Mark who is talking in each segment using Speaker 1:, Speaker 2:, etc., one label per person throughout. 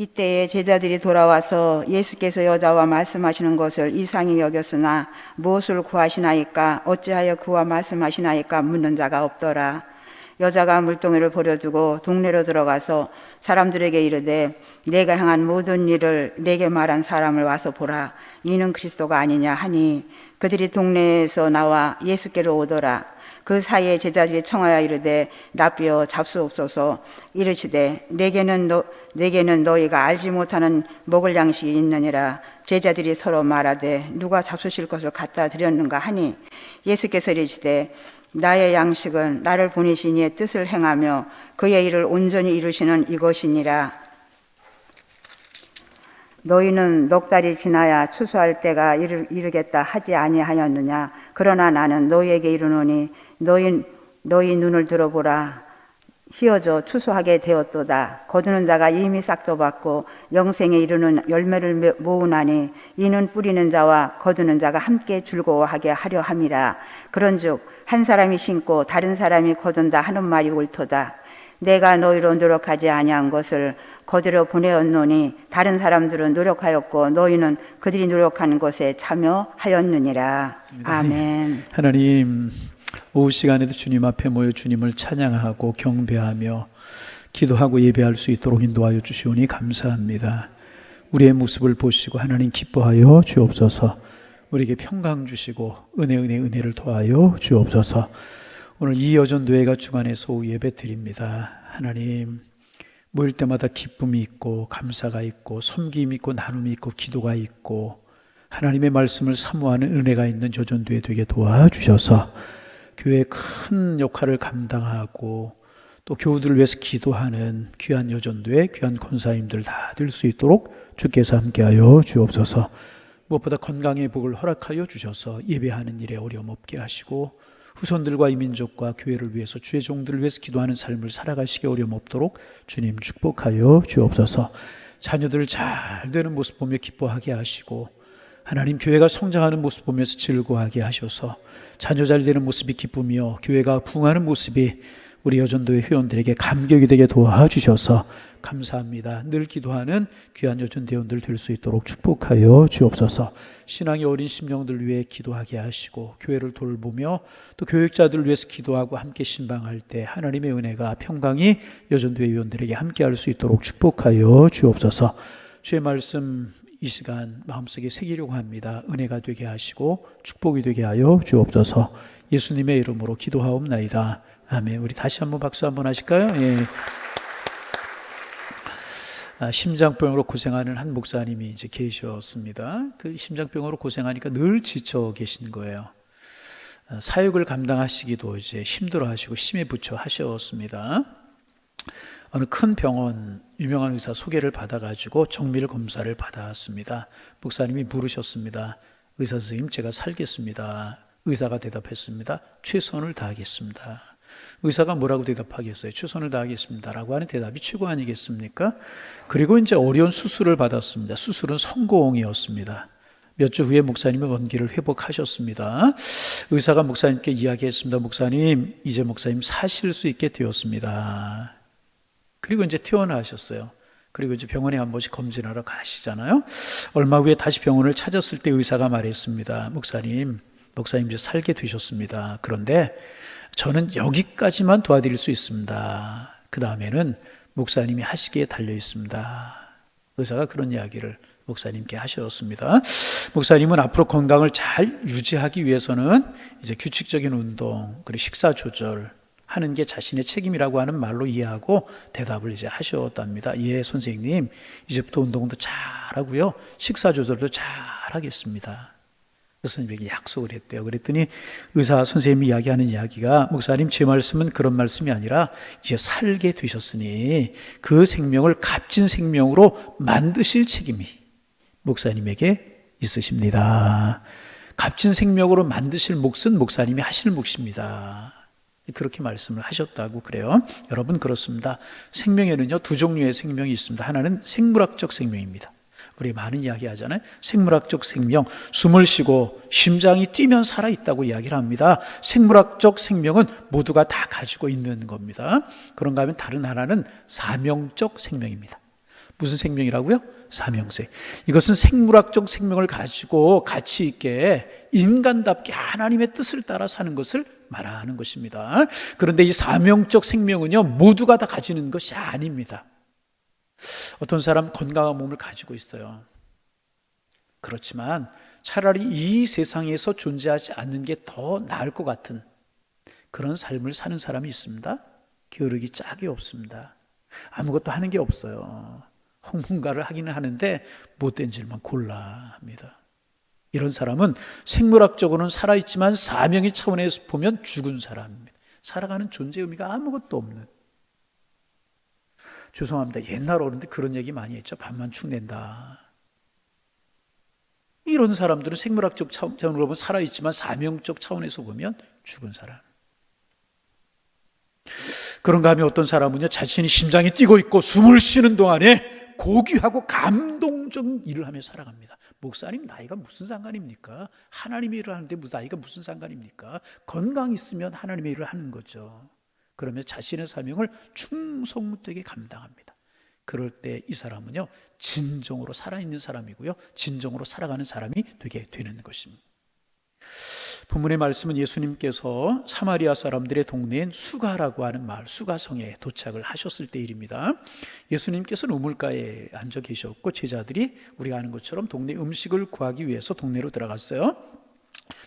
Speaker 1: 이때에 제자들이 돌아와서 예수께서 여자와 말씀하시는 것을 이상히 여겼으나 무엇을 구하시나이까 어찌하여 그와 말씀하시나이까 묻는 자가 없더라. 여자가 물동이를 버려두고 동네로 들어가서 사람들에게 이르되 내가 행한 모든 일을 내게 말한 사람을 와서 보라. 이는 그리스도가 아니냐 하니 그들이 동네에서 나와 예수께로 오더라. 그 사이에 제자들이 청하여 이르되 라비여 잡수옵소서. 이르시되 내게는 너희가 알지 못하는 먹을 양식이 있느니라. 제자들이 서로 말하되 누가 잡수실 것을 갖다 드렸는가 하니 예수께서 이르시되 나의 양식은 나를 보내신 이의 뜻을 행하며 그의 일을 온전히 이루시는 이것이니라. 너희는 넉 달이 지나야 추수할 때가 이르겠다 하지 아니하였느냐. 그러나 나는 너희에게 이르노니 너희 눈을 들어보라. 휘어져 추수하게 되었도다. 거두는 자가 이미 싹도 받고 영생에 이르는 열매를 모으나니 이는 뿌리는 자와 거두는 자가 함께 즐거워하게 하려 함이라. 그런즉 한 사람이 심고 다른 사람이 거둔다 하는 말이 옳도다. 내가 너희로 노력하지 아니한 것을 거두려 보내었노니 다른 사람들은 노력하였고 너희는 그들이 노력하는 것에 참여하였느니라. 아멘.
Speaker 2: 하나님, 오후 시간에도 주님 앞에 모여 주님을 찬양하고 경배하며 기도하고 예배할 수 있도록 인도하여 주시오니 감사합니다. 우리의 모습을 보시고 하나님 기뻐하여 주옵소서. 우리에게 평강 주시고 은혜를 더하여 주옵소서. 오늘 이 여전도회가 주관해서 오후 예배 드립니다. 하나님, 모일 때마다 기쁨이 있고 감사가 있고 섬김이 있고 나눔이 있고 기도가 있고 하나님의 말씀을 사모하는 은혜가 있는 여전도회 되게 도와주셔서 교회의 큰 역할을 감당하고 또 교우들을 위해서 기도하는 귀한 여전도회, 귀한 권사님들 다 될 수 있도록 주께서 함께하여 주옵소서. 무엇보다 건강의 복을 허락하여 주셔서 예배하는 일에 어려움 없게 하시고 후손들과 이 민족과 교회를 위해서 주의 종들을 위해서 기도하는 삶을 살아가시기 어려움 없도록 주님 축복하여 주옵소서. 자녀들 잘 되는 모습 보며 기뻐하게 하시고 하나님 교회가 성장하는 모습 보면서 즐거워하게 하셔서 자녀 잘 되는 모습이 기쁘며 교회가 부흥하는 모습이 우리 여전도회 회원들에게 감격이 되게 도와주셔서 감사합니다. 늘 기도하는 귀한 여전대원들 될 수 있도록 축복하여 주옵소서. 신앙이 어린 심령들 위해 기도하게 하시고 교회를 돌보며 또 교육자들을 위해서 기도하고 함께 신방할 때 하나님의 은혜가 평강이 여전도회 회원들에게 함께할 수 있도록 축복하여 주옵소서. 주의 말씀 이 시간 마음속에 새기려고 합니다. 은혜가 되게 하시고 축복이 되게 하여 주옵소서. 예수님의 이름으로 기도하옵나이다. 아멘. 우리 다시 한번 박수 한번 하실까요? 예. 심장병으로 고생하는 한 목사님이 이제 계셨습니다. 그 심장병으로 고생하니까 늘 지쳐 계신 거예요. 사역을 감당하시기도 이제 힘들어하시고 심에 부처 하셨습니다. 어느 큰 병원 유명한 의사 소개를 받아가지고 정밀 검사를 받았습니다. 목사님이 물으셨습니다. 의사 선생님, 제가 살겠습니다. 의사가 대답했습니다. 최선을 다하겠습니다. 의사가 뭐라고 대답하겠어요? 최선을 다하겠습니다 라고 하는 대답이 최고 아니겠습니까? 그리고 이제 어려운 수술을 받았습니다. 수술은 성공이었습니다. 몇 주 후에 목사님의 원기를 회복하셨습니다. 의사가 목사님께 이야기했습니다. 목사님, 이제 목사님 사실 수 있게 되었습니다. 그리고 이제 퇴원하셨어요. 그리고 이제 병원에 한 번씩 검진하러 가시잖아요. 얼마 후에 다시 병원을 찾았을 때 의사가 말했습니다. 목사님 이제 살게 되셨습니다. 그런데 저는 여기까지만 도와드릴 수 있습니다. 그 다음에는 목사님이 하시기에 달려 있습니다. 의사가 그런 이야기를 목사님께 하셨습니다. 목사님은 앞으로 건강을 잘 유지하기 위해서는 이제 규칙적인 운동 그리고 식사 조절 하는 게 자신의 책임이라고 하는 말로 이해하고 대답을 이제 하셨답니다. 예, 선생님, 이제부터 운동도 잘 하고요, 식사 조절도 잘 하겠습니다. 선생님에게 약속을 했대요. 그랬더니 의사 선생님이 이야기하는 이야기가, 목사님, 제 말씀은 그런 말씀이 아니라 이제 살게 되셨으니 그 생명을 값진 생명으로 만드실 책임이 목사님에게 있으십니다. 값진 생명으로 만드실 몫은 목사님이 하실 몫입니다. 그렇게 말씀을 하셨다고 그래요. 여러분, 그렇습니다. 생명에는요, 두 종류의 생명이 있습니다. 하나는 생물학적 생명입니다. 우리 많은 이야기 하잖아요. 생물학적 생명, 숨을 쉬고 심장이 뛰면 살아있다고 이야기를 합니다. 생물학적 생명은 모두가 다 가지고 있는 겁니다. 그런가 하면 다른 하나는 사명적 생명입니다. 무슨 생명이라고요? 사명생. 이것은 생물학적 생명을 가지고 가치 있게 인간답게 하나님의 뜻을 따라 사는 것을 말하는 것입니다. 그런데 이 사명적 생명은요, 모두가 다 가지는 것이 아닙니다. 어떤 사람 건강한 몸을 가지고 있어요. 그렇지만 차라리 이 세상에서 존재하지 않는 게 더 나을 것 같은 그런 삶을 사는 사람이 있습니다. 겨루기 짝이 없습니다. 아무것도 하는 게 없어요. 홍문가를 하기는 하는데 못된 질만 골라 합니다. 이런 사람은 생물학적으로는 살아있지만 사명의 차원에서 보면 죽은 사람입니다. 살아가는 존재 의미가 아무것도 없는. 죄송합니다. 옛날 어른들 그런 얘기 많이 했죠. 밥만 축낸다. 이런 사람들은 생물학적 차원으로 보면 살아있지만 사명적 차원에서 보면 죽은 사람. 그런가 하면 어떤 사람은요, 자신이 심장이 뛰고 있고 숨을 쉬는 동안에 고귀하고 감동적인 일을 하며 살아갑니다. 목사님, 나이가 무슨 상관입니까? 하나님의 일을 하는데 나이가 무슨 상관입니까? 건강 있으면 하나님의 일을 하는 거죠. 그러면 자신의 사명을 충성되게 감당합니다. 그럴 때 이 사람은요, 진정으로 살아있는 사람이고요, 진정으로 살아가는 사람이 되게 되는 것입니다. 본문의 말씀은 예수님께서 사마리아 사람들의 동네인 수가라고 하는 마을, 수가성에 도착을 하셨을 때 일입니다. 예수님께서는 우물가에 앉아 계셨고 제자들이 우리가 아는 것처럼 동네 음식을 구하기 위해서 동네로 들어갔어요.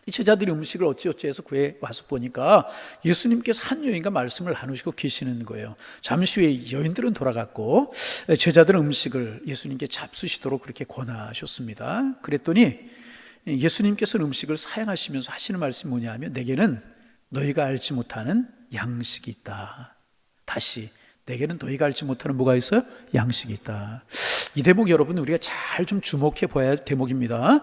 Speaker 2: 이 제자들이 음식을 어찌어찌해서 구해 와서 보니까 예수님께서 한 여인과 말씀을 나누시고 계시는 거예요. 잠시 후에 여인들은 돌아갔고 제자들은 음식을 예수님께 잡수시도록 그렇게 권하셨습니다. 그랬더니 예수님께서는 음식을 사양하시면서 하시는 말씀이 뭐냐 하면, 내게는 너희가 알지 못하는 양식이 있다. 다시, 내게는 너희가 알지 못하는 뭐가 있어요? 양식이 있다. 이 대목 여러분 우리가 잘 좀 주목해 봐야 할 대목입니다.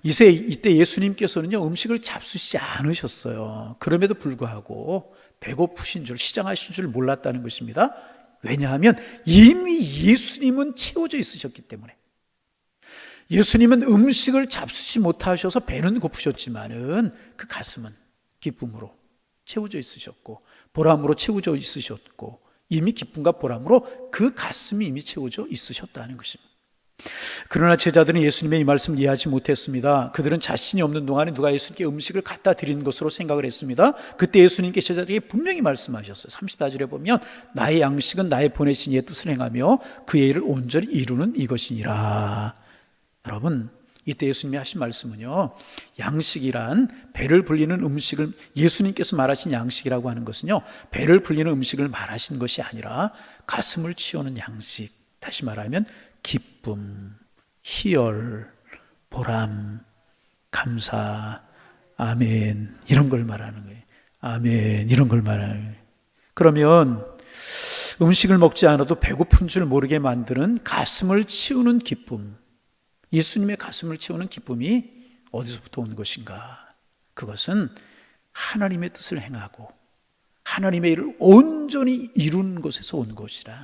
Speaker 2: 이때 예수님께서는요, 음식을 잡수시지 않으셨어요. 그럼에도 불구하고 배고프신 줄, 시장하신 줄 몰랐다는 것입니다. 왜냐하면 이미 예수님은 채워져 있으셨기 때문에. 예수님은 음식을 잡수지 못하셔서 배는 고프셨지만은 그 가슴은 기쁨으로 채워져 있으셨고 보람으로 채워져 있으셨고 이미 기쁨과 보람으로 그 가슴이 이미 채워져 있으셨다는 것입니다. 그러나 제자들은 예수님의 이 말씀을 이해하지 못했습니다. 그들은 자신이 없는 동안에 누가 예수님께 음식을 갖다 드리는 것으로 생각을 했습니다. 그때 예수님께 제자들에게 분명히 말씀하셨어요. 34절에 보면 나의 양식은 나의 보내신 이의 뜻을 행하며 그의 일을 온전히 이루는 이것이니라. 여러분, 이때 예수님이 하신 말씀은요, 양식이란 배를 불리는 음식을, 예수님께서 말하신 양식이라고 하는 것은요, 배를 불리는 음식을 말하신 것이 아니라 가슴을 치우는 양식, 다시 말하면 기쁨, 희열, 보람, 감사, 아멘, 이런 걸 말하는 거예요. 아멘, 이런 걸 말하는 거예요. 그러면 음식을 먹지 않아도 배고픈 줄 모르게 만드는 가슴을 치우는 기쁨, 예수님의 가슴을 채우는 기쁨이 어디서부터 온 것인가? 그것은 하나님의 뜻을 행하고 하나님의 일을 온전히 이루는 것에서 온 것이라.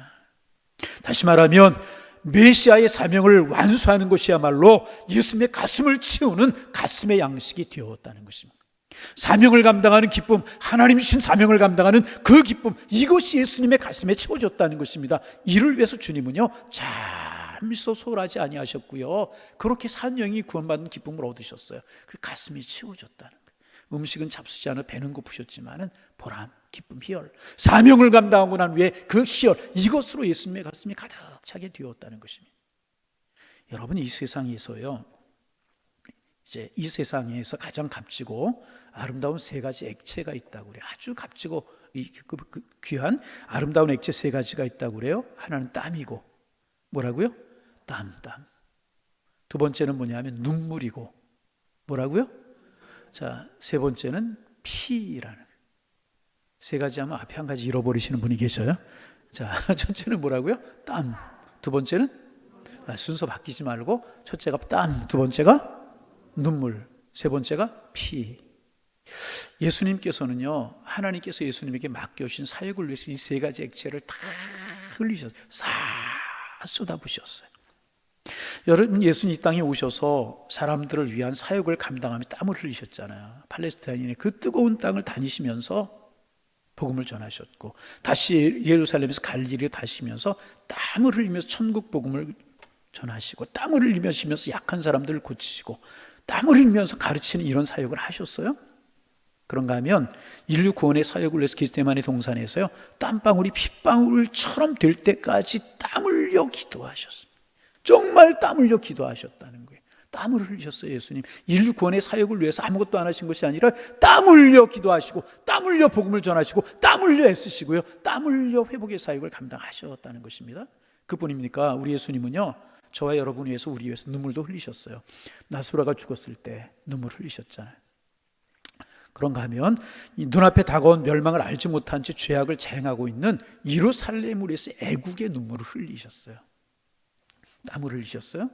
Speaker 2: 다시 말하면 메시아의 사명을 완수하는 것이야말로 예수님의 가슴을 채우는 가슴의 양식이 되었다는 것입니다. 사명을 감당하는 기쁨, 하나님 주신 사명을 감당하는 그 기쁨, 이것이 예수님의 가슴에 채워졌다는 것입니다. 이를 위해서 주님은요, 잠시도 소홀하지 아니하셨고요, 그렇게 산 영이 구원받은 기쁨을 얻으셨어요. 그 가슴이 채워졌다는 거예요. 음식은 잡수지 않아 배는 고프셨지만은 보람, 기쁨, 희열, 사명을 감당하고 난 후에 그 희열, 이것으로 예수님의 가슴이 가득 차게 되었다는 것입니다. 여러분, 이 세상에서요, 이제 이 세상에서 가장 값지고 아름다운 세 가지 액체가 있다고 그래요. 아주 값지고 귀한 아름다운 액체 세 가지가 있다고 그래요. 하나는 땀이고, 뭐라고요? 땀. 두 번째는 뭐냐면 눈물이고, 뭐라고요? 자, 세 번째는 피라는 거예요. 세 가지 하면 앞에 한 가지 잃어버리시는 분이 계셔요. 자, 첫째는 뭐라고요? 땀. 두 번째는 순서 바뀌지 말고 첫째가 땀, 두 번째가 눈물, 세 번째가 피. 예수님께서는요, 하나님께서 예수님에게 맡겨주신 사역을 위해서 이 세 가지 액체를 다 흘리셨어요. 싹 쏟아부으셨어요. 여러분, 예수님 이 땅에 오셔서 사람들을 위한 사역을 감당하며 땀을 흘리셨잖아요. 팔레스타인의 그 뜨거운 땅을 다니시면서 복음을 전하셨고, 다시 예루살렘에서 갈릴리로 다시면서 땀을 흘리면서 천국 복음을 전하시고, 땀을 흘리면서 약한 사람들을 고치시고, 땀을 흘리면서 가르치는 이런 사역을 하셨어요? 그런가 하면 인류 구원의 사역을 위해서 게세마네 동산에서요, 땀방울이 핏방울처럼 될 때까지 땀 흘려 기도하셨어요. 정말 땀 흘려 기도하셨다는 거예요. 땀을 흘리셨어요. 예수님 인류 구원의 사역을 위해서 아무것도 안 하신 것이 아니라 땀 흘려 기도하시고, 땀 흘려 복음을 전하시고, 땀 흘려 애쓰시고요, 땀 흘려 회복의 사역을 감당하셨다는 것입니다. 그뿐입니까? 우리 예수님은요, 저와 여러분 위해서, 우리 위해서 눈물도 흘리셨어요. 나사로가 죽었을 때 눈물 흘리셨잖아요. 그런가 하면 이 눈앞에 다가온 멸망을 알지 못한 채 죄악을 자행하고 있는 예루살렘을 위해서 애국의 눈물을 흘리셨어요. 땀을 흘리셨어요.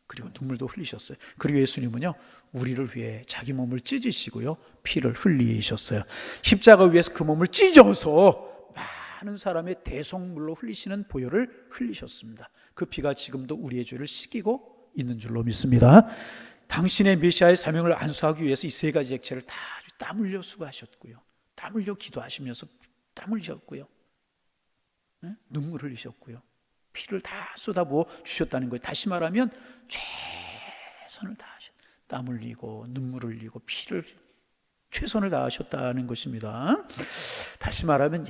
Speaker 2: 그리고 눈물도 흘리셨어요. 그리고 예수님은요, 우리를 위해 자기 몸을 찢으시고요, 피를 흘리셨어요. 십자가 위에서 그 몸을 찢어서 많은 사람의 대속물로 흘리시는 보혈을 흘리셨습니다. 그 피가 지금도 우리의 죄를 씻기고 있는 줄로 믿습니다. 당신의 메시아의 사명을 안수하기 위해서 이 세 가지 액체를 다 땀 흘려 수고하셨고요, 땀 흘려 기도하시면서 땀 흘리셨고요, 눈물 흘리셨고요, 피를 다 쏟아부어 주셨다는 거예요. 다시 말하면 최선을 다하셨, 땀 흘리고 눈물 흘리고 피를 최선을 다하셨다는 것입니다. 다시 말하면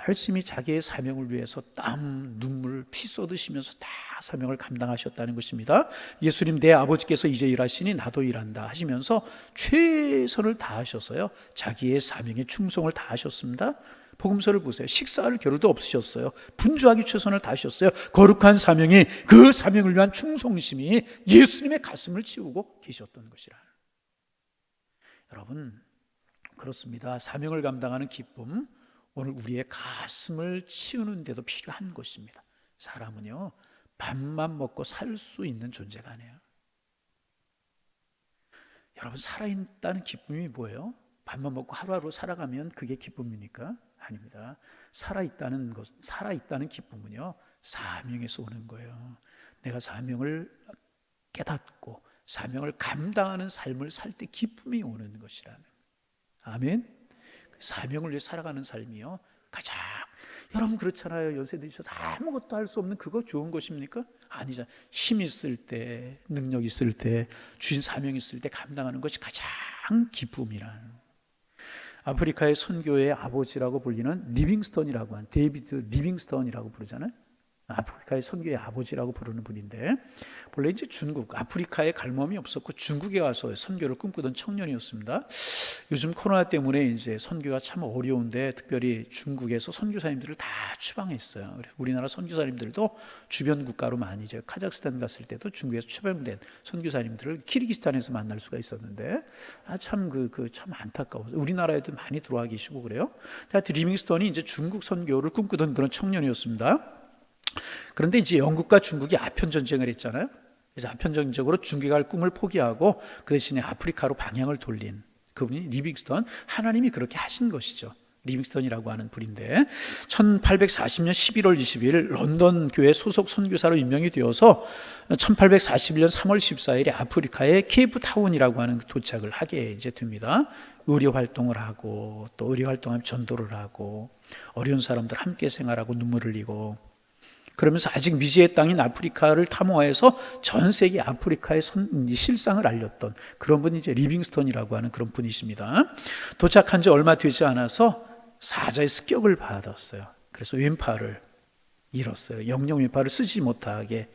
Speaker 2: 열심히 자기의 사명을 위해서 땀, 눈물, 피 쏟으시면서 다 사명을 감당하셨다는 것입니다. 예수님, 내 아버지께서 이제 일하시니 나도 일한다 하시면서 최선을 다하셨어요. 자기의 사명에 충성을 다하셨습니다. 복음서를 보세요. 식사할 겨를도 없으셨어요. 분주하게 최선을 다하셨어요. 거룩한 사명이, 그 사명을 위한 충성심이 예수님의 가슴을 치우고 계셨던 것이라. 여러분, 그렇습니다. 사명을 감당하는 기쁨, 오늘 우리의 가슴을 치우는 데도 필요한 것입니다. 사람은요, 밥만 먹고 살 수 있는 존재가 아니에요. 여러분, 살아있다는 기쁨이 뭐예요? 밥만 먹고 하루하루 살아가면 그게 기쁨입니까? 아닙니다. 살아있다는 기쁨은요, 사명에서 오는 거예요. 내가 사명을 깨닫고 사명을 감당하는 삶을 살 때 기쁨이 오는 것이라는. 아멘. 사명을 위해 살아가는 삶이요, 가장, 여러분 그렇잖아요. 연세 드셔서 아무것도 할 수 없는 그거 좋은 것입니까? 아니죠. 힘 있을 때, 능력 있을 때, 주신 사명 있을 때 감당하는 것이 가장 기쁨이라는. 아프리카의 선교의 아버지라고 불리는 리빙스턴이라고 한, 데이비드 리빙스턴이라고 부르잖아요. 아프리카의 선교의 아버지라고 부르는 분인데, 본래 이제 중국, 아프리카에 갈 마음이 없었고 중국에 와서 선교를 꿈꾸던 청년이었습니다. 요즘 코로나 때문에 이제 선교가 참 어려운데, 특별히 중국에서 선교사님들을 다 추방했어요. 그래서 우리나라 선교사님들도 주변 국가로 많이, 이제 카자흐스탄 갔을 때도 중국에서 추방된 선교사님들을 키르기스탄에서 만날 수가 있었는데, 참 안타까워서 우리나라에도 많이 들어와 계시고 그래요. 하여튼 리빙스턴이 이제 중국 선교를 꿈꾸던 그런 청년이었습니다. 그런데 이제 영국과 중국이 아편 전쟁을 했잖아요. 그래서 아편 전쟁으로 중국에 갈 꿈을 포기하고 그 대신에 아프리카로 방향을 돌린 그분이 리빙스턴. 하나님이 그렇게 하신 것이죠. 리빙스턴이라고 하는 분인데, 1840년 11월 20일 런던 교회 소속 선교사로 임명이 되어서 1841년 3월 14일에 아프리카의 케이프타운이라고 하는 도착을 하게 이제 됩니다. 의료 활동을 하고, 또 의료 활동하면 전도를 하고, 어려운 사람들 함께 생활하고 눈물 흘리고, 그러면서 아직 미지의 땅인 아프리카를 탐호해서 전 세계 아프리카의 실상을 알렸던 그런 분이 이제 리빙스턴이라고 하는 그런 분이십니다. 도착한 지 얼마 되지 않아서 사자의 습격을 받았어요. 그래서 왼팔을 잃었어요. 영영 왼팔을 쓰지 못하게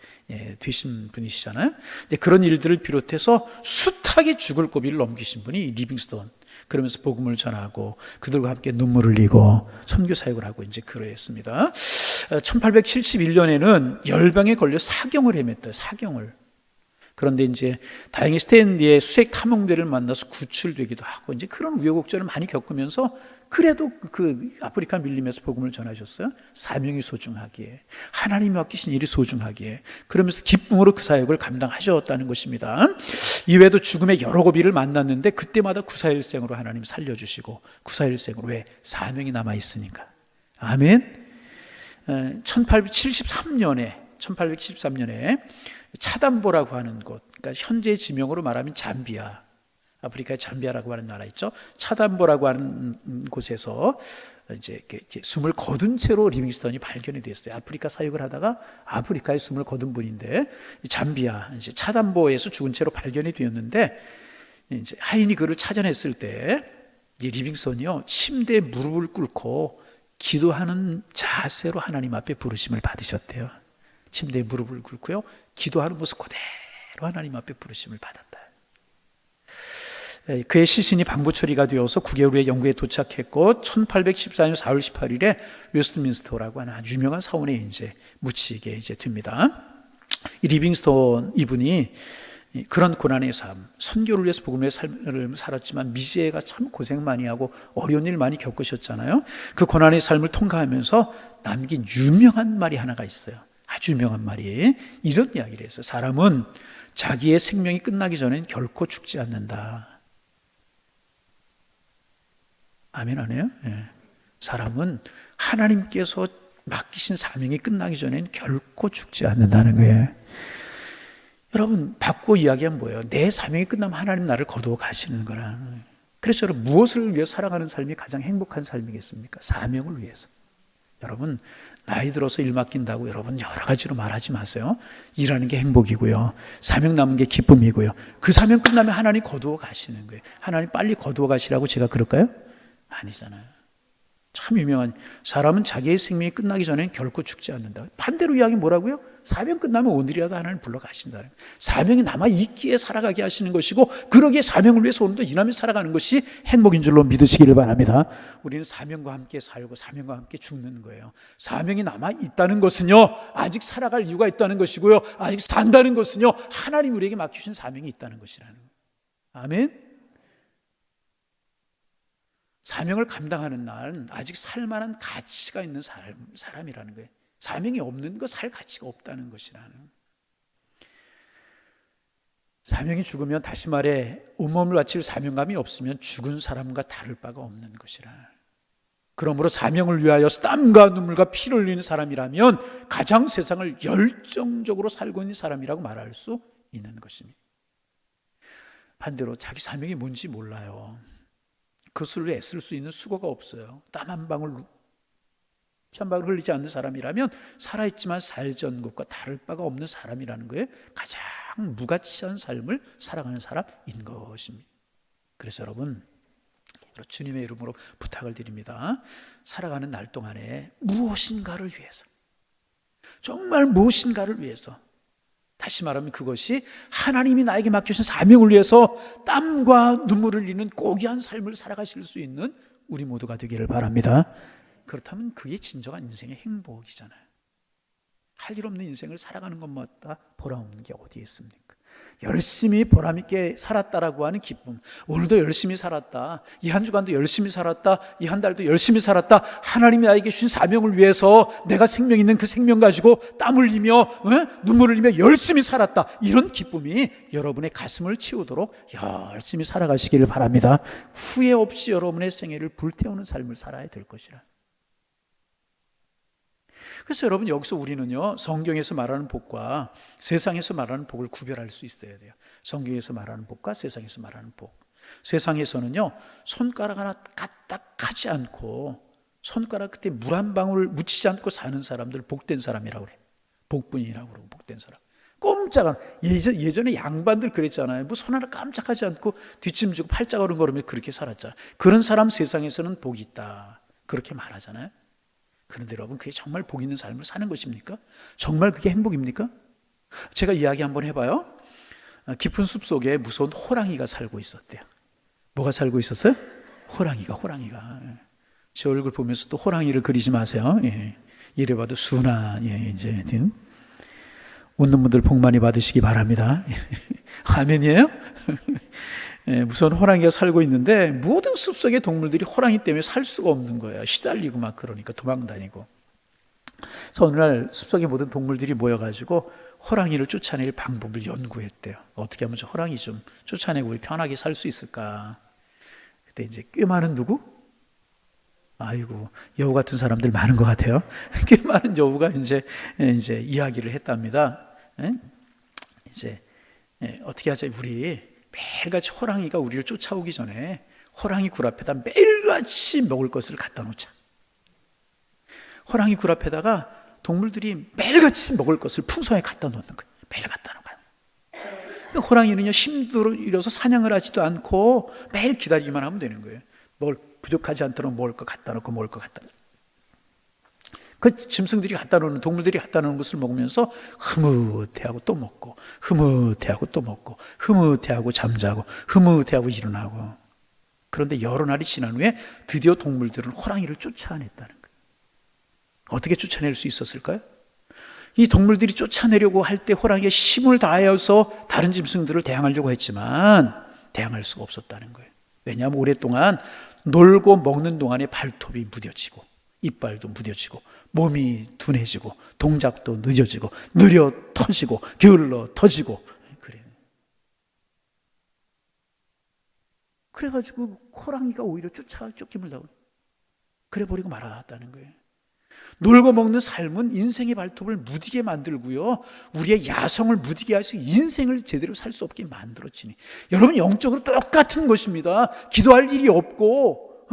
Speaker 2: 되신 분이시잖아요. 그런 일들을 비롯해서 숱하게 죽을 고비를 넘기신 분이 리빙스턴. 그러면서 복음을 전하고 그들과 함께 눈물을 흘리고 선교 사역을 하고 이제 그러했습니다. 1871년에는 열병에 걸려 사경을 헤맸다. 사경을. 그런데 이제 다행히 스탠리의 수색 탐험대를 만나서 구출되기도 하고 이제 그런 우여곡절을 많이 겪으면서 그래도 그 아프리카 밀림에서 복음을 전하셨어요. 사명이 소중하기에, 하나님이 맡기신 일이 소중하기에, 그러면서 기쁨으로 그 사역을 감당하셨다는 것입니다. 이외에도 죽음의 여러 고비를 만났는데 그때마다 구사일생으로 하나님 살려주시고, 구사일생으로 왜? 사명이 남아있으니까. 아멘. 1873년에 차담보라고 하는 곳, 그러니까 현재 지명으로 말하면 잠비아, 아프리카의 잠비아라고 하는 나라 있죠. 차담보라고 하는 곳에서 이제 이렇게 숨을 거둔 채로 리빙스턴이 발견이 됐어요. 아프리카 사역을 하다가 아프리카에 숨을 거둔 분인데 잠비아 이제 차단보에서 죽은 채로 발견이 되었는데 이제 하인이 그를 찾아냈을 때 이 리빙스턴이요 침대에 무릎을 꿇고 기도하는 자세로 하나님 앞에 부르심을 받으셨대요. 침대에 무릎을 꿇고요 기도하는 모습 그대로 하나님 앞에 부르심을 받았다. 그의 시신이 방부 처리가 되어서 9개월 후에 영국에 도착했고 1814년 4월 18일에 웨스트민스터라고 하는 아주 유명한 사원에 이제 묻히게 이제 됩니다. 이 리빙스턴 이분이 그런 고난의 삶, 선교를 위해서 복음의 삶을 살았지만 미지애가 참 고생 많이 하고 어려운 일 많이 겪으셨잖아요. 그 고난의 삶을 통과하면서 남긴 유명한 말이 하나가 있어요. 아주 유명한 말이 이런 이야기를 했어요. 사람은 자기의 생명이 끝나기 전엔 결코 죽지 않는다. 아멘 안 해요? 네. 사람은 하나님께서 맡기신 사명이 끝나기 전엔 결코 죽지 않는다는 거예요. 여러분 바꾸어 이야기하면 뭐예요? 내 사명이 끝나면 하나님 나를 거두어 가시는 거라. 그래서 여러분 무엇을 위해 살아가는 삶이 가장 행복한 삶이겠습니까? 사명을 위해서. 여러분 나이 들어서 일 맡긴다고 여러분 여러 가지로 말하지 마세요. 일하는 게 행복이고요. 사명 남은 게 기쁨이고요. 그 사명 끝나면 하나님 거두어 가시는 거예요. 하나님 빨리 거두어 가시라고 제가 그럴까요? 아니잖아요. 참 유명한 사람은 자기의 생명이 끝나기 전에는 결코 죽지 않는다. 반대로 이야기 뭐라고요? 사명 끝나면 오늘이라도 하나님 불러가신다는 거예요. 사명이 남아있기에 살아가게 하시는 것이고 그러기에 사명을 위해서 오늘도 일하며 살아가는 것이 행복인 줄로 믿으시기를 바랍니다. 우리는 사명과 함께 살고 사명과 함께 죽는 거예요. 사명이 남아있다는 것은요 아직 살아갈 이유가 있다는 것이고요 아직 산다는 것은요 하나님 우리에게 맡기신 사명이 있다는 것이라는 거예요. 아멘. 사명을 감당하는 날은 아직 살만한 가치가 있는 사람이라는 거예요. 사명이 없는 거 살 가치가 없다는 것이라는. 사명이 죽으면 다시 말해 온몸을 바칠 사명감이 없으면 죽은 사람과 다를 바가 없는 것이라. 그러므로 사명을 위하여 땀과 눈물과 피를 흘리는 사람이라면 가장 세상을 열정적으로 살고 있는 사람이라고 말할 수 있는 것입니다. 반대로 자기 사명이 뭔지 몰라요. 그것을 위해 애쓸 수 있는 수고가 없어요. 땀 한 방울, 피 한 방울 흘리지 않는 사람이라면 살아있지만 살지 않는 것과 다를 바가 없는 사람이라는 거예요. 가장 무가치한 삶을 살아가는 사람인 것입니다. 그래서 여러분 주님의 이름으로 부탁을 드립니다. 살아가는 날 동안에 무엇인가를 위해서, 정말 무엇인가를 위해서, 다시 말하면 그것이 하나님이 나에게 맡기신 사명을 위해서 땀과 눈물을 흘리는 고귀한 삶을 살아가실 수 있는 우리 모두가 되기를 바랍니다. 그렇다면 그게 진정한 인생의 행복이잖아요. 할 일 없는 인생을 살아가는 것마다 보람없는 게 어디에 있습니까? 열심히 보람있게 살았다라고 하는 기쁨, 오늘도 열심히 살았다, 이 한 주간도 열심히 살았다, 이 한 달도 열심히 살았다, 하나님이 나에게 주신 사명을 위해서 내가 생명 있는 그 생명 가지고 땀 흘리며 눈물을 흘리며 열심히 살았다, 이런 기쁨이 여러분의 가슴을 채우도록 열심히 살아가시기를 바랍니다. 후회 없이 여러분의 생애를 불태우는 삶을 살아야 될 것이라. 그래서 여러분 여기서 우리는요 성경에서 말하는 복과 세상에서 말하는 복을 구별할 수 있어야 돼요. 성경에서 말하는 복과 세상에서 말하는 복. 세상에서는요 손가락 하나 까딱하지 않고 손가락 끝에 물 한 방울 묻히지 않고 사는 사람들 복된 사람이라고 그래. 복분이라고 그러고 복된 사람. 꼼짝한 예전에 양반들 그랬잖아요. 뭐 손 하나 깜짝하지 않고 뒷짐지고 팔자 걸음걸으며 그렇게 살았잖아요. 그런 사람 세상에서는 복이 있다 그렇게 말하잖아요. 그런데 여러분 그게 정말 복 있는 삶을 사는 것입니까? 정말 그게 행복입니까? 제가 이야기 한번 해봐요. 깊은 숲속에 무서운 호랑이가 살고 있었대요. 뭐가 살고 있었어요? 호랑이가. 제 얼굴 보면서 또 호랑이를 그리지 마세요. 예. 이래 봐도 순한 이제 웃는 분들 복 많이 받으시기 바랍니다. 아멘이에요? 무서운 호랑이가 살고 있는데 모든 숲속의 동물들이 호랑이 때문에 살 수가 없는 거예요. 시달리고 막 그러니까 도망다니고. 그래서 어느 날 숲속의 모든 동물들이 모여가지고 호랑이를 쫓아낼 방법을 연구했대요. 어떻게 하면 저 호랑이 좀 쫓아내고 우리 편하게 살 수 있을까. 그때 이제 꽤 많은 누구? 아이고 여우 같은 사람들 많은 것 같아요. 꽤 많은 여우가 이제 이야기를 했답니다. 이제 어떻게 하자 우리 매일같이 호랑이가 우리를 쫓아오기 전에 호랑이 굴 앞에다 매일같이 먹을 것을 갖다 놓자. 호랑이 굴 앞에다가 동물들이 매일같이 먹을 것을 풍성하게 갖다 놓는 거예요. 매일 갖다 놓은 거예요. 호랑이는요, 힘들어서 사냥을 하지도 않고 매일 기다리기만 하면 되는 거예요. 뭘 부족하지 않도록 먹을 거 갖다 놓고 먹을 거 갖다 놓고. 그 짐승들이 갖다 놓는, 동물들이 갖다 놓는 것을 먹으면서 흐뭇해하고 또 먹고, 흐뭇해하고 또 먹고, 흐뭇해하고 잠자고, 흐뭇해하고 일어나고. 그런데 여러 날이 지난 후에 드디어 동물들은 호랑이를 쫓아냈다는 거예요. 어떻게 쫓아낼 수 있었을까요? 이 동물들이 쫓아내려고 할 때 호랑이가 힘을 다하여서 다른 짐승들을 대항하려고 했지만 대항할 수가 없었다는 거예요. 왜냐하면 오랫동안 놀고 먹는 동안에 발톱이 무뎌지고 이빨도 무뎌지고 몸이 둔해지고 동작도 늦어지고 느려 터지고 게을러 터지고 그래가지고 호랑이가 오히려 쫓김을 당하고 그래 버리고 말았다는 거예요. 놀고 먹는 삶은 인생의 발톱을 무디게 만들고요, 우리의 야성을 무디게 해서 인생을 제대로 살 수 없게 만들어지니, 여러분 영적으로 똑같은 것입니다. 기도할 일이 없고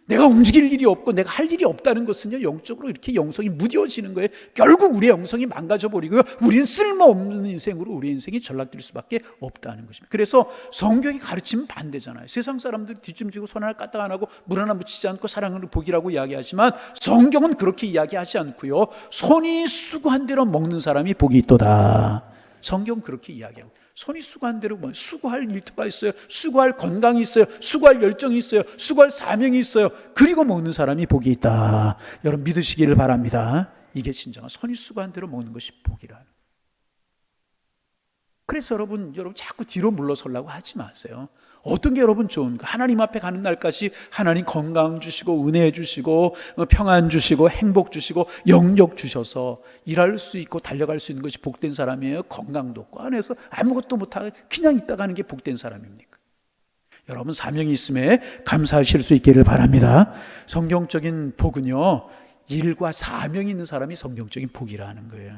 Speaker 2: 내가 움직일 일이 없고 내가 할 일이 없다는 것은요, 영적으로 이렇게 영성이 무뎌지는 거예요. 결국 우리의 영성이 망가져버리고요, 우리는 쓸모없는 인생으로 우리의 인생이 전락될 수밖에 없다는 것입니다. 그래서 성경이 가르치면 반대잖아요. 세상 사람들 뒷짐지고 손 하나 까딱 안 하고 물 하나 묻히지 않고 사랑을 복이라고 이야기하지만 성경은 그렇게 이야기하지 않고요, 손이 수고한 대로 먹는 사람이 복이 있도다. 성경은 그렇게 이야기하고, 손이 수고한 대로 수고할 일터가 있어요. 수고할 건강이 있어요. 수고할 열정이 있어요. 수고할 사명이 있어요. 그리고 먹는 사람이 복이 있다. 여러분 믿으시기를 바랍니다. 이게 진정한 손이 수고한 대로 먹는 것이 복이라는. 그래서 여러분 자꾸 뒤로 물러서려고 하지 마세요. 어떤 게 여러분 좋은가? 하나님 앞에 가는 날까지 하나님 건강 주시고 은혜 주시고 평안 주시고 행복 주시고 영역 주셔서 일할 수 있고 달려갈 수 있는 것이 복된 사람이에요? 건강도 없고 안에서 아무것도 못하고 그냥 있다 가는 게 복된 사람입니까? 여러분 사명이 있음에 감사하실 수 있기를 바랍니다. 성경적인 복은요, 일과 사명이 있는 사람이 성경적인 복이라는 거예요.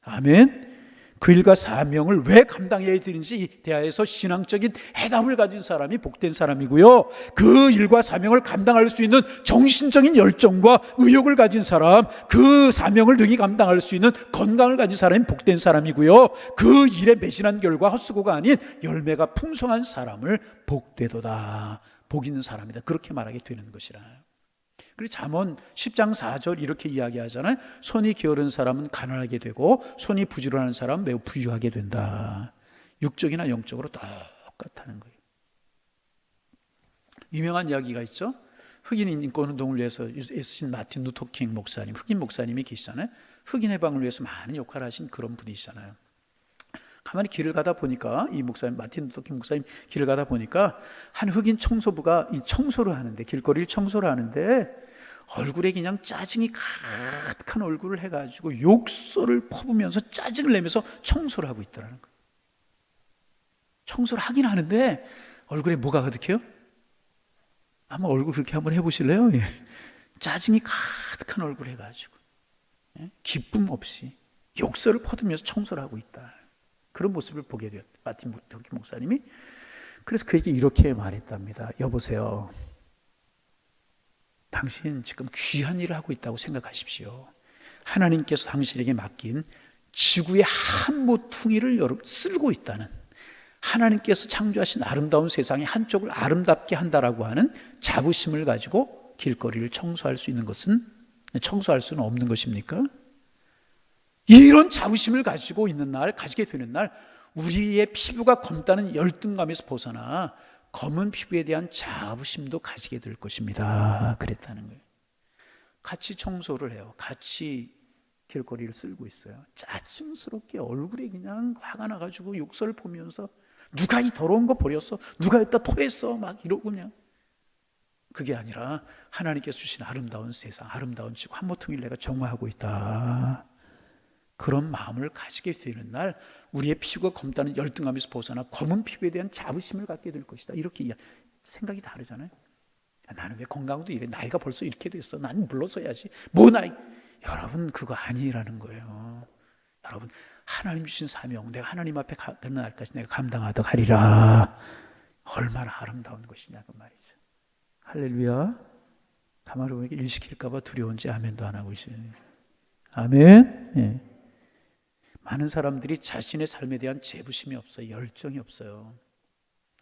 Speaker 2: 아멘. 그 일과 사명을 왜 감당해야 되는지 대하여서 신앙적인 해답을 가진 사람이 복된 사람이고요, 그 일과 사명을 감당할 수 있는 정신적인 열정과 의욕을 가진 사람, 그 사명을 능히 감당할 수 있는 건강을 가진 사람이 복된 사람이고요, 그 일에 매진한 결과 헛수고가 아닌 열매가 풍성한 사람을 복되도다, 복 있는 사람이다, 그렇게 말하게 되는 것이라. 그리고 잠언 10장 4절 이렇게 이야기하잖아요. 손이 게으른 사람은 가난하게 되고 손이 부지런한 사람은 매우 부유하게 된다. 육적이나 영적으로 똑같다는 거예요. 유명한 이야기가 있죠. 흑인 인권운동을 위해서 애쓰신 마틴 루터킹 목사님, 흑인 목사님이 계시잖아요. 흑인 해방을 위해서 많은 역할을 하신 그런 분이시잖아요. 가만히 길을 가다 보니까 이 목사님, 마틴 루터킹 목사님 길을 가다 보니까 한 흑인 청소부가 이 청소를 하는데, 길거리를 청소를 하는데 얼굴에 그냥 짜증이 가득한 얼굴을 해가지고 욕설을 퍼부면서 짜증을 내면서 청소를 하고 있더라는 거예요. 청소를 하긴 하는데 얼굴에 뭐가 가득해요? 한번 얼굴 그렇게 한번 해보실래요? 예. 짜증이 가득한 얼굴 해가지고 기쁨 없이 욕설을 퍼부면서 청소를 하고 있다. 그런 모습을 보게 되었다, 마틴 루터킹 목사님이. 그래서 그에게 이렇게 말했답니다. 여보세요, 당신 지금 귀한 일을 하고 있다고 생각하십시오. 하나님께서 당신에게 맡긴 지구의 한 모퉁이를 쓸고 있다는, 하나님께서 창조하신 아름다운 세상의 한쪽을 아름답게 한다라고 하는 자부심을 가지고 길거리를 청소할 수 있는 것은, 청소할 수는 없는 것입니까? 이런 자부심을 가지고 있는 날, 가지게 되는 날, 우리의 피부가 검다는 열등감에서 벗어나 검은 피부에 대한 자부심도 가지게 될 것입니다. 그랬다는 거예요. 같이 청소를 해요. 같이 길거리를 쓸고 있어요. 짜증스럽게 얼굴에 그냥 화가 나가지고 욕설을 보면서 누가 이 더러운 거 버렸어? 누가 여기다 토했어? 막 이러고 그냥. 그게 아니라 하나님께서 주신 아름다운 세상, 아름다운 지구 한 모퉁이를 내가 정화하고 있다. 그런 마음을 가지게 되는 날, 우리의 피부가 검다는 열등감에서 벗어나 검은 피부에 대한 자부심을 갖게 될 것이다. 이렇게 생각이 다르잖아요. 나는 왜 건강도 이래? 나이가 벌써 이렇게 됐어. 난 물러서야지. 뭐 나이? 여러분 그거 아니라는 거예요. 여러분 하나님 주신 사명, 내가 하나님 앞에 가는 날까지 내가 감당하다 가리라. 얼마나 아름다운 것이냐 그 말이죠. 할렐루야. 가만히 보니까 일 시킬까봐 두려운지 아멘도 안 하고 있어요. 아멘. 예. 많은 사람들이 자신의 삶에 대한 제부심이 없어요. 열정이 없어요.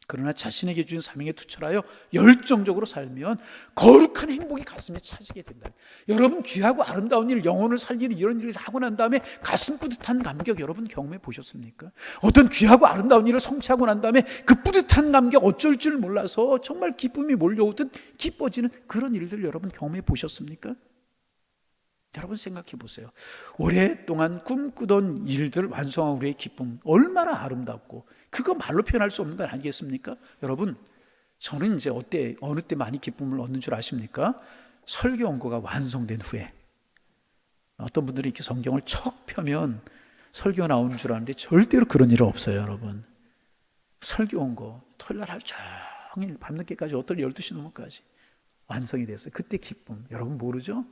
Speaker 2: 그러나 자신에게 주신 사명에 투철하여 열정적으로 살면 거룩한 행복이 가슴에 차지게 된다. 여러분, 귀하고 아름다운 일, 영혼을 살리는 이런 일을 하고 난 다음에 가슴 뿌듯한 감격 여러분 경험해 보셨습니까? 어떤 귀하고 아름다운 일을 성취하고 난 다음에 그 뿌듯한 감격 어쩔 줄 몰라서 정말 기쁨이 몰려오듯 기뻐지는 그런 일들 여러분 경험해 보셨습니까? 여러분 생각해 보세요. 오랫동안 꿈꾸던 일들 완성한 우리의 기쁨 얼마나 아름답고 그거 말로 표현할 수 없는 건 아니겠습니까? 여러분, 저는 이제 어느 때 많이 기쁨을 얻는 줄 아십니까? 설교 원고가 완성된 후에. 어떤 분들이 이렇게 성경을 척 펴면 설교 나오는 줄 아는데 절대로 그런 일은 없어요, 여러분. 설교 원고 토요일 날 하루 종일 밤늦게까지 어떨 12시 넘어까지 완성이 됐어요. 그때 기쁨 여러분 모르죠?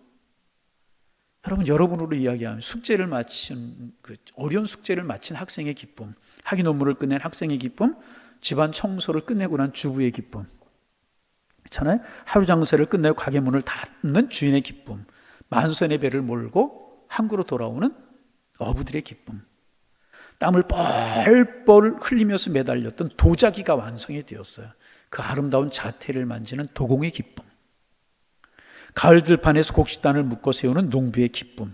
Speaker 2: 여러분, 여러분으로 이야기하면 숙제를 마친 어려운 숙제를 마친 학생의 기쁨, 학위 논문을 끝낸 학생의 기쁨, 집안 청소를 끝내고 난 주부의 기쁨, 그렇잖아요? 하루 장사를 끝내고 가게 문을 닫는 주인의 기쁨, 만선의 배를 몰고 항구로 돌아오는 어부들의 기쁨, 땀을 뻘뻘 흘리면서 매달렸던 도자기가 완성이 되었어요. 그 아름다운 자태를 만지는 도공의 기쁨, 가을 들판에서 곡식단을 묶어 세우는 농부의 기쁨,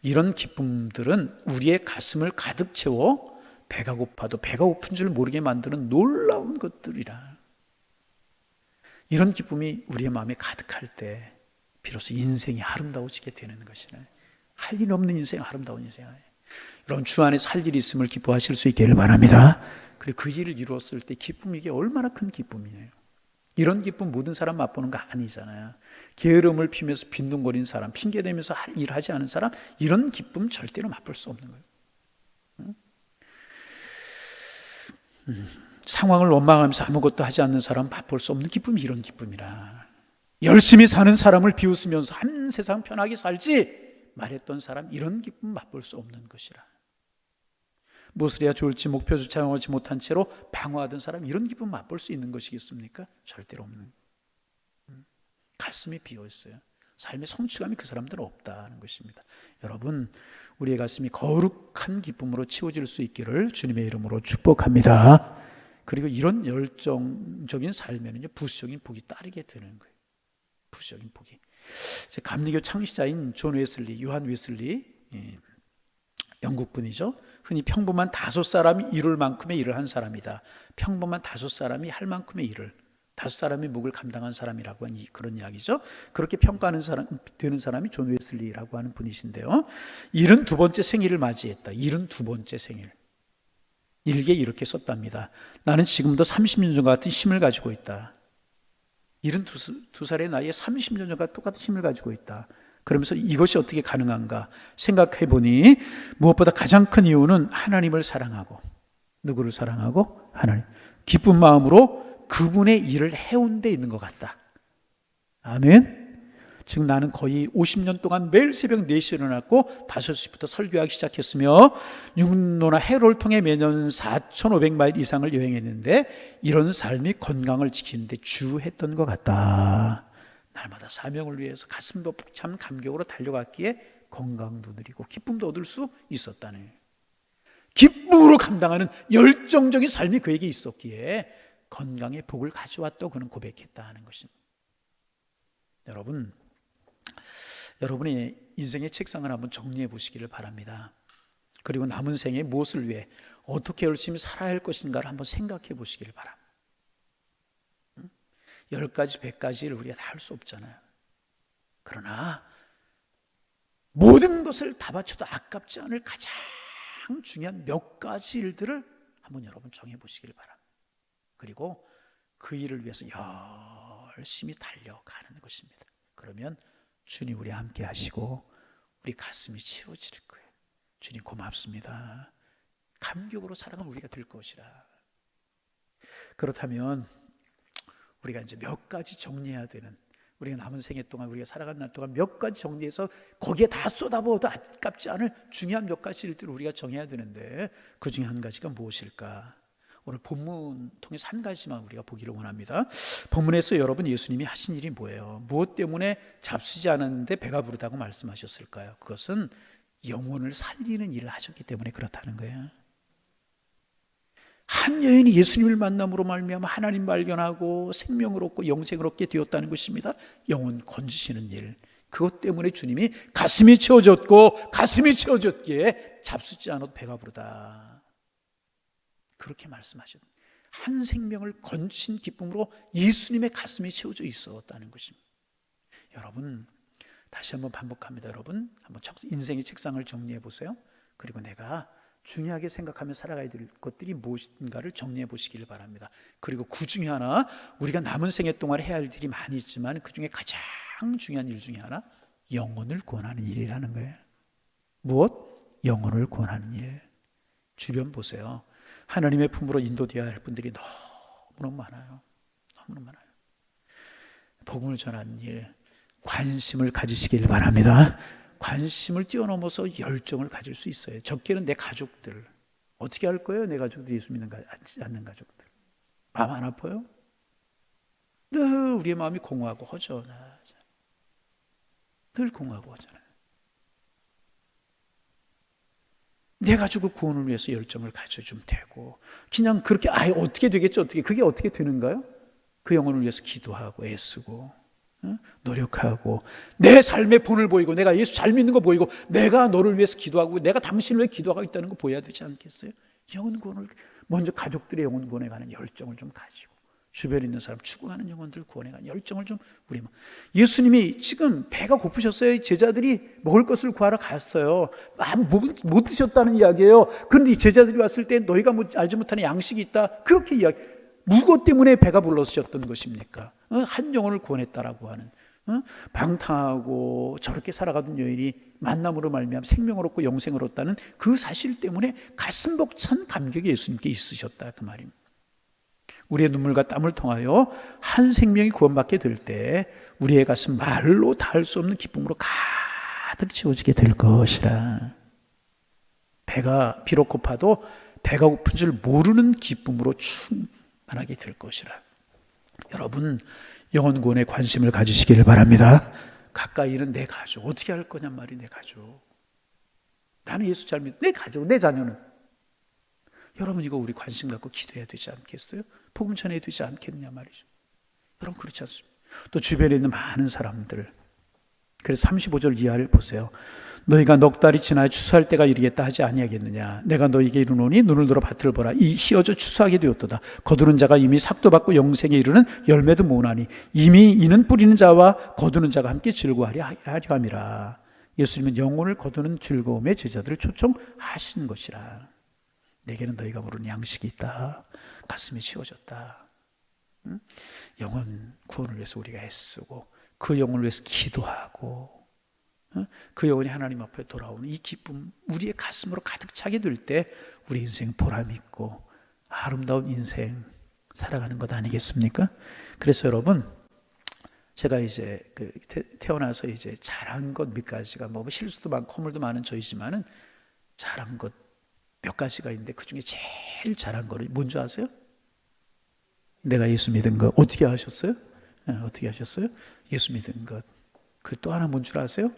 Speaker 2: 이런 기쁨들은 우리의 가슴을 가득 채워 배가 고파도 배가 고픈 줄 모르게 만드는 놀라운 것들이라. 이런 기쁨이 우리의 마음에 가득할 때 비로소 인생이 아름다워지게 되는 것이네. 할 일 없는 인생, 아름다운 인생. 여러분, 주 안에서 할 일이 있음을 기뻐하실 수 있기를 바랍니다. 그리고 그 일을 이루었을 때 기쁨이 이게 얼마나 큰 기쁨이에요. 이런 기쁨 모든 사람 맛보는 거 아니잖아요. 게으름을 피면서 빈둥거리는 사람, 핑계대면서 할 일 하지 않은 사람, 이런 기쁨 절대로 맛볼 수 없는 거예요. 상황을 원망하면서 아무것도 하지 않는 사람 맛볼 수 없는 기쁨이 이런 기쁨이라. 열심히 사는 사람을 비웃으면서 한 세상 편하게 살지 말했던 사람, 이런 기쁨 맛볼 수 없는 것이라. 무엇을 해야 좋을지 목표조차 정하지 못한 채로 방황하던 사람, 이런 기쁨 맛볼 수 있는 것이겠습니까? 절대로 없는. 가슴이 비어있어요. 삶의 성취감이 그 사람들은 없다는 것입니다. 여러분, 우리의 가슴이 거룩한 기쁨으로 채워질 수 있기를 주님의 이름으로 축복합니다. 그리고 이런 열정적인 삶에는 부수적인 복이 따르게 되는 거예요. 부수적인 복이. 감리교 창시자인 존 웨슬리, 요한 웨슬리, 영국 분이죠. 흔히 평범한 5사람이 이룰 만큼의 일을 한 사람이다. 평범한 5사람이 할 만큼의 일을, 5사람의 묵을 감당한 사람이라고 하는 그런 이야기죠. 그렇게 평가하는 되는 사람이 존 웨슬리라고 하는 분이신데요. 72번째 생일을 맞이했다. 72번째 생일. 일기에 이렇게 썼답니다. 나는 지금도 30년 전과 같은 힘을 가지고 있다. 72살의 나이에 30년 전과 똑같은 힘을 가지고 있다. 그러면서 이것이 어떻게 가능한가 생각해 보니 무엇보다 가장 큰 이유는 하나님을 사랑하고, 누구를 사랑하고? 하나님. 기쁜 마음으로 그분의 일을 해온 데 있는 것 같다. 아멘. 지금 나는 거의 50년 동안 매일 새벽 4시에 일어났고 5시부터 설교하기 시작했으며 육로나 해로를 통해 매년 4,500마일 이상을 여행했는데 이런 삶이 건강을 지키는데 주했던 것 같다. 날마다 사명을 위해서 가슴도 참 감격으로 달려갔기에 건강도 누리고 기쁨도 얻을 수 있었다네. 기쁨으로 감당하는 열정적인 삶이 그에게 있었기에 건강의 복을 가져왔다고 그는 고백했다 하는 것입니다. 여러분의 인생의 책상을 한번 정리해 보시기를 바랍니다. 그리고 남은 생에 무엇을 위해 어떻게 열심히 살아야 할 것인가를 한번 생각해 보시기를 바랍니다. 10가지, 100가지를 우리가 다 할 수 없잖아요. 그러나 모든 것을 다 바쳐도 아깝지 않을 가장 중요한 몇 가지 일들을 한번 여러분 정해 보시기를 바랍니다. 그리고 그 일을 위해서 열심히 달려가는 것입니다. 그러면 주님 우리 함께 하시고 우리 가슴이 채워질 거예요. 주님 고맙습니다. 감격으로 살아가는 우리가 될 것이라. 그렇다면 우리가 이제 몇 가지 정리해야 되는, 우리가 남은 생애 동안 우리가 살아가는 날 동안 몇 가지 정리해서 거기에 다 쏟아부어도 아깝지 않을 중요한 몇 가지 일들을 우리가 정해야 되는데 그 중에 한 가지가 무엇일까? 오늘 본문 통해서 한 가지만 우리가 보기를 원합니다. 본문에서 여러분 예수님이 하신 일이 뭐예요? 무엇 때문에 잡수지 않았는데 배가 부르다고 말씀하셨을까요? 그것은 영혼을 살리는 일을 하셨기 때문에 그렇다는 거예요. 한 여인이 예수님을 만남으로 말미암아 하나님 발견하고 생명을 얻고 영생을 얻게 되었다는 것입니다. 영혼 건지시는 일. 그것 때문에 주님이 가슴이 채워졌고 가슴이 채워졌기에 잡수지 않아도 배가 부르다. 그렇게 말씀하셨. 한 생명을 건지신 기쁨으로 예수님의 가슴이 채워져 있었다는 것입니다. 여러분 다시 한번 반복합니다. 여러분 한번 인생의 책상을 정리해 보세요. 그리고 내가 중요하게 생각하며 살아가야 될 것들이 무엇인가를 정리해 보시기를 바랍니다. 그리고 그 중에 하나 우리가 남은 생애 동안 해야 할 일이 많이 있지만 그 중에 가장 중요한 일 중에 하나 영혼을 구원하는 일이라는 거예요. 무엇? 영혼을 구원하는 일. 주변 보세요. 하나님의 품으로 인도되어야 할 분들이 너무너무 많아요. 너무너무 많아요. 복음을 전하는 일, 관심을 가지시길 바랍니다. 관심을 뛰어넘어서 열정을 가질 수 있어요. 적게는 내 가족들. 어떻게 할 거예요? 내 가족들 예수 믿는 않는 가족들. 마음 안 아파요? 늘 우리의 마음이 공허하고 허전하잖아요. 늘 공허하고 허전해요. 내 가족의 구원을 위해서 열정을 가져주면 되고 그냥 그렇게 어떻게 되겠죠? 그게 어떻게 되는가요? 그 영혼을 위해서 기도하고 애쓰고 노력하고 내 삶의 본을 보이고 내가 예수 잘 믿는 거 보이고 내가 너를 위해서 기도하고 내가 당신을 위해 기도하고 있다는 거 보여야 되지 않겠어요? 영혼 구원을 먼저 가족들의 영혼 구원에 관한 열정을 좀 가지고 주변에 있는 사람 추구하는 영혼들 구원에 관한 열정을 좀 우리 예수님이 지금 배가 고프셨어요. 제자들이 먹을 것을 구하러 갔어요. 못 드셨다는 이야기예요. 그런데 제자들이 왔을 때 너희가 알지 못하는 양식이 있다 그렇게 이야기. 무엇 때문에 배가 불러셨던 것입니까? 한 영혼을 구원했다라고 하는 방탕하고 저렇게 살아가던 여인이 만남으로 말미암아 생명을 얻고 영생을 얻다는 그 사실 때문에 가슴 벅찬 감격이 예수님께 있으셨다 그 말입니다. 우리의 눈물과 땀을 통하여 한 생명이 구원받게 될 때 우리의 가슴 말로 닿을 수 없는 기쁨으로 가득 채워지게 될 것이라. 배가 비록 고파도 배가 고픈 줄 모르는 기쁨으로 충만하게 될 것이라. 여러분 영혼 구원에 관심을 가지시기를 바랍니다. 가까이는 내 가족. 어떻게 할 거냔 말이 내 가족. 나는 예수 잘 믿어. 내 가족, 내 자녀는. 여러분 이거 우리 관심 갖고 기도해야 되지 않겠어요? 복음 전해야 되지 않겠냐 말이죠. 여러분 그렇지 않습니다. 또 주변에 있는 많은 사람들. 그래서 35절 이하를 보세요. 너희가 넉 달이 지나야 추수할 때가 이르겠다 하지 아니하겠느냐. 내가 너희에게 이르노니 눈을 들어 밭을 보라. 이 희어져 추수하게 되었도다. 거두는 자가 이미 삭도 받고 영생에 이르는 열매도 모으나니 이미 이는 뿌리는 자와 거두는 자가 함께 즐거워하려 함이라. 예수님은 영혼을 거두는 즐거움에 제자들을 초청하신 것이라. 내게는 너희가 모르는 양식이 있다. 가슴이 채워졌다. 영혼 구원을 위해서 우리가 애쓰고 그 영혼을 위해서 기도하고 그 영혼이 하나님 앞에 돌아오는 이 기쁨 우리의 가슴으로 가득 차게 될 때 우리 인생 보람 있고 아름다운 인생 살아가는 것 아니겠습니까? 그래서 여러분 제가 이제 태어나서 이제 잘한 것 몇 가지가 뭐 실수도 많고 허물도 많은 저이지만은 잘한 것 몇 가지가 있는데 그 중에 제일 잘한 거를 뭔지 아세요? 내가 예수 믿은 것. 어떻게 하셨어요? 어떻게 하셨어요? 예수 믿은 것. 그 또 하나 뭔 줄 아세요?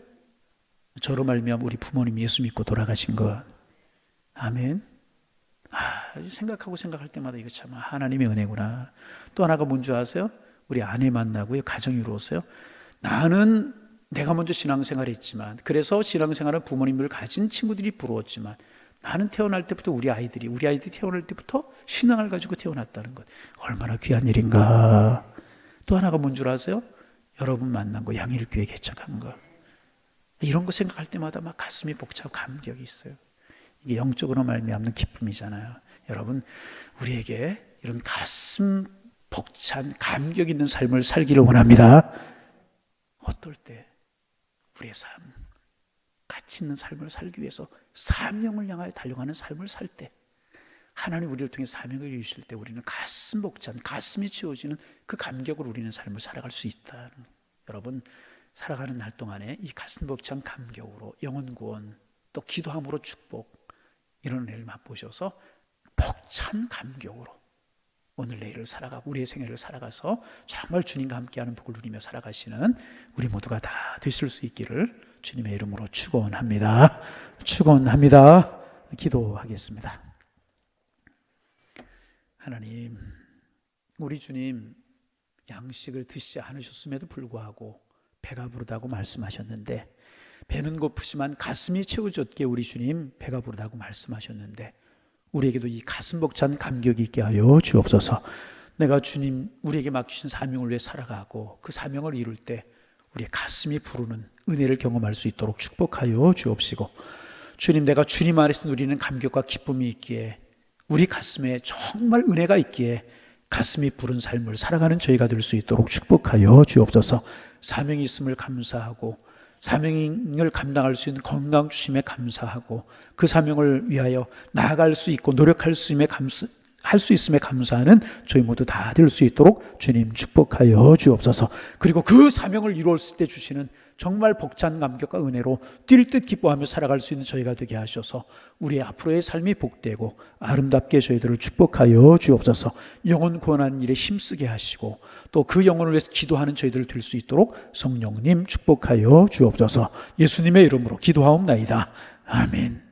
Speaker 2: 저로 말미암아 우리 부모님 예수 믿고 돌아가신 것. 아멘. 생각할 때마다 이거 참 하나님의 은혜구나. 또 하나가 뭔 줄 아세요? 우리 아내 만나고요. 가정이 이루었어요. 나는 내가 먼저 신앙생활을 했지만 그래서 신앙생활은 부모님을 가진 친구들이 부러웠지만 나는 태어날 때부터 우리 아이들이 태어날 때부터 신앙을 가지고 태어났다는 것. 얼마나 귀한 일인가. 또 하나가 뭔 줄 아세요? 여러분 만난 거 양일교회 개척한 거. 이런 거 생각할 때마다 막 가슴이 벅차고 감격이 있어요. 이게 영적으로 말미암는 기쁨이잖아요. 여러분 우리에게 이런 가슴 벅찬 감격 있는 삶을 살기를 원합니다. 어떨 때 우리의 삶 가치 있는 삶을 살기 위해서 사명을 향하여 달려가는 삶을 살 때 하나님 우리를 통해 사명을 이루실 때 우리는 가슴 벅찬 가슴이 채워지는 그 감격으로 우리는 삶을 살아갈 수 있다는 여러분 살아가는 날 동안에 이 가슴 벅찬 감격으로 영혼 구원 또 기도함으로 축복 이런 은혜를 맛보셔서 벅찬 감격으로 오늘 내일을 살아가고 우리의 생애를 살아가서 정말 주님과 함께하는 복을 누리며 살아가시는 우리 모두가 다 되실 수 있기를 주님의 이름으로 축원합니다. 축원합니다. 기도하겠습니다. 하나님, 우리 주님 양식을 드시지 않으셨음에도 불구하고 배가 부르다고 말씀하셨는데, 배는 고프지만 가슴이 채워졌기에 우리 주님 배가 부르다고 말씀하셨는데, 우리에게도 이 가슴 벅찬 감격이 있게 하여 주옵소서. 내가 주님 우리에게 맡기신 사명을 위해 살아가고 그 사명을 이룰 때 우리의 가슴이 부르는 은혜를 경험할 수 있도록 축복하여 주옵시고, 주님 내가 주님 안에서 누리는 감격과 기쁨이 있기에 우리 가슴에 정말 은혜가 있기에 가슴이 부른 삶을 살아가는 저희가 될 수 있도록 축복하여 주옵소서. 사명이 있음을 감사하고 사명을 감당할 수 있는 건강 주심에 감사하고 그 사명을 위하여 나아갈 수 있고 노력할 수 있음에 감사하는 저희 모두 다 될 수 있도록 주님 축복하여 주옵소서. 그리고 그 사명을 이루었을 때 주시는 정말 벅찬 감격과 은혜로 뛸 듯 기뻐하며 살아갈 수 있는 저희가 되게 하셔서 우리의 앞으로의 삶이 복되고 아름답게 저희들을 축복하여 주옵소서. 영혼 구원하는 일에 힘쓰게 하시고 또 그 영혼을 위해서 기도하는 저희들 될 수 있도록 성령님 축복하여 주옵소서. 예수님의 이름으로 기도하옵나이다. 아멘.